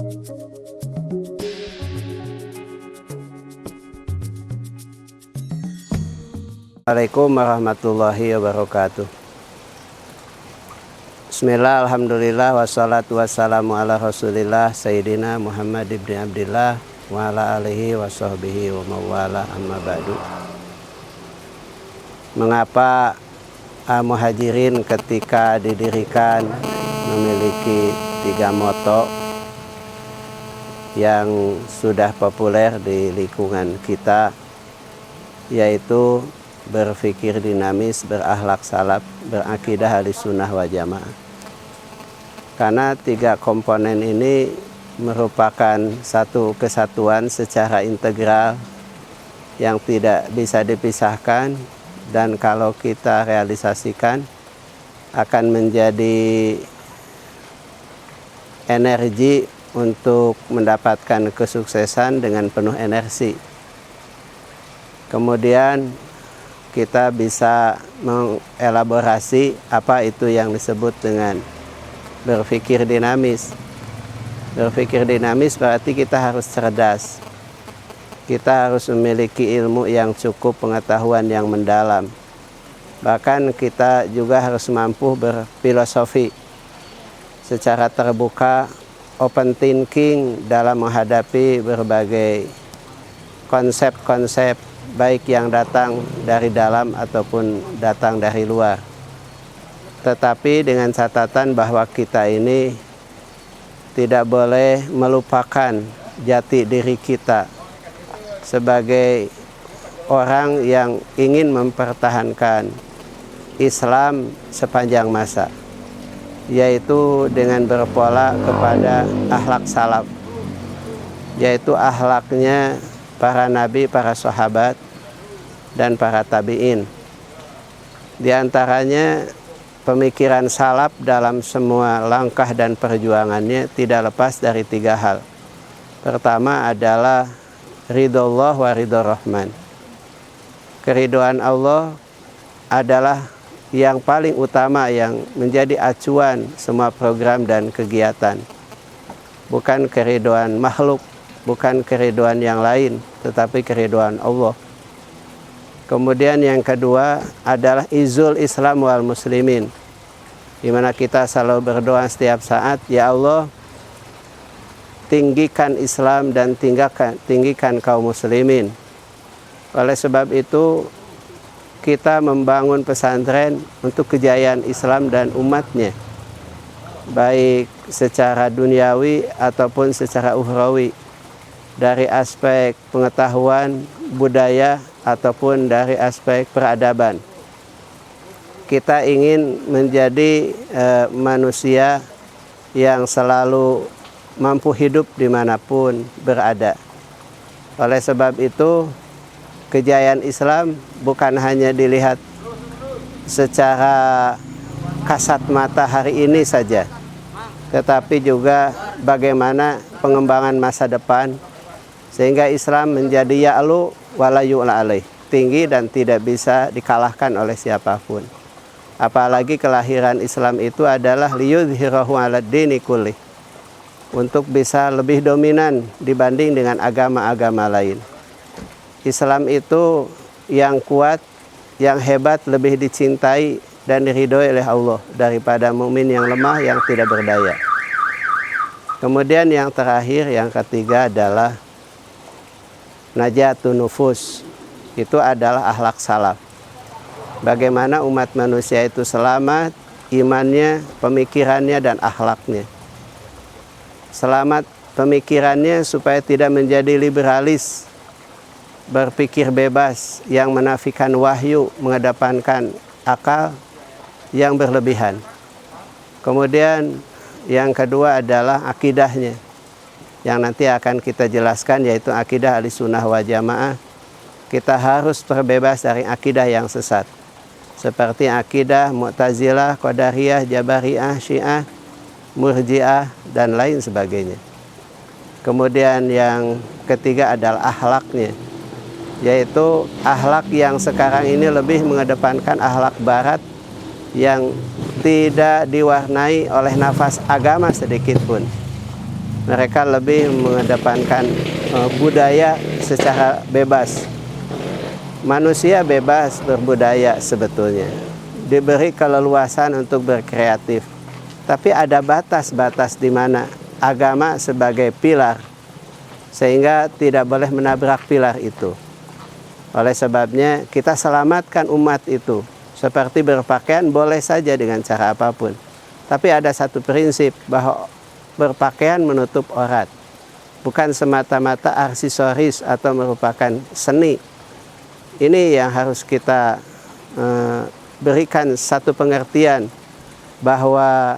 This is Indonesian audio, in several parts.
Assalamualaikum warahmatullahi wabarakatuh. Bismillah, alhamdulillah, wassalatu wassalamu ala rasulillah Sayyidina Muhammad ibn Abdillah wa ala alihi wa sahbihi wa mawala amma ba'du. Mengapa Muhajirin ketika didirikan memiliki 3 moto yang sudah populer di lingkungan kita, yaitu berpikir dinamis, berakhlak salaf, berakidah ahlussunnah wal jamaah. Karena 3 komponen ini merupakan satu kesatuan secara integral yang tidak bisa dipisahkan, dan kalau kita realisasikan akan menjadi energi untuk mendapatkan kesuksesan dengan penuh energi. Kemudian kita bisa mengelaborasi apa itu yang disebut dengan berpikir dinamis. Berpikir dinamis berarti kita harus cerdas. Kita harus memiliki ilmu yang cukup, pengetahuan yang mendalam. Bahkan kita juga harus mampu berfilosofi secara terbuka, open thinking dalam menghadapi berbagai konsep-konsep, baik yang datang dari dalam ataupun datang dari luar. Tetapi dengan catatan bahwa kita ini tidak boleh melupakan jati diri kita sebagai orang yang ingin mempertahankan Islam sepanjang masa, yaitu dengan berpola kepada akhlak salaf, yaitu akhlaknya para nabi, para sahabat, dan para tabi'in. Di antaranya pemikiran salaf dalam semua langkah dan perjuangannya tidak lepas dari 3 hal. Pertama adalah ridhollah wa ridho rahman. Keridhaan Allah adalah yang paling utama yang menjadi acuan semua program dan kegiatan. Bukan keridhaan makhluk, bukan keridhaan yang lain, tetapi keridhaan Allah. Kemudian yang kedua adalah izul Islam wal muslimin, di mana kita selalu berdoa setiap saat, ya Allah, tinggikan Islam dan tinggikan kaum muslimin. Oleh sebab itu kita membangun pesantren untuk kejayaan Islam dan umatnya, baik secara duniawi ataupun secara ukhrawi, dari aspek pengetahuan, budaya, ataupun dari aspek peradaban. Kita ingin menjadi manusia yang selalu mampu hidup dimanapun berada. Oleh sebab itu, kejayaan Islam bukan hanya dilihat secara kasat mata hari ini saja, tetapi juga bagaimana pengembangan masa depan, sehingga Islam menjadi ya'lu wala yu'la alaih, tinggi dan tidak bisa dikalahkan oleh siapapun. Apalagi kelahiran Islam itu adalah liyudhhirahu 'alad dini kulli, untuk bisa lebih dominan dibanding dengan agama-agama lain. Islam itu yang kuat, yang hebat, lebih dicintai dan diridhoi oleh Allah daripada mukmin yang lemah, yang tidak berdaya. Kemudian yang terakhir, yang ketiga adalah najatun nufus. Itu adalah akhlak salaf. Bagaimana umat manusia itu selamat imannya, pemikirannya, dan akhlaknya. Selamat pemikirannya supaya tidak menjadi liberalis, berpikir bebas yang menafikan wahyu, mengedepankan akal yang berlebihan. Kemudian yang kedua adalah akidahnya, yang nanti akan kita jelaskan, yaitu akidah ahlussunnah wal jamaah. Kita harus terbebas dari akidah yang sesat, seperti akidah Mu'tazilah, Qadariyah, Jabariyah, Syiah, Murji'ah, dan lain sebagainya. Kemudian yang ketiga adalah akhlaknya, yaitu akhlak yang sekarang ini lebih mengedepankan akhlak barat yang tidak diwarnai oleh nafas agama sedikit pun. Mereka lebih mengedepankan budaya secara bebas. Manusia bebas berbudaya sebetulnya, diberi keleluasan untuk berkreatif. Tapi ada batas-batas di mana agama sebagai pilar, sehingga tidak boleh menabrak pilar itu. Oleh sebabnya kita selamatkan umat itu. Seperti berpakaian boleh saja dengan cara apapun. Tapi ada satu prinsip bahwa berpakaian menutup aurat. Bukan semata-mata aksesoris atau merupakan seni. Ini yang harus kita berikan satu pengertian bahwa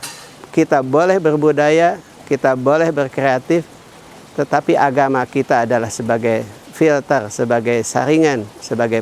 kita boleh berbudaya, kita boleh berkreatif, tetapi agama kita adalah sebagai filter, sebagai saringan, sebagai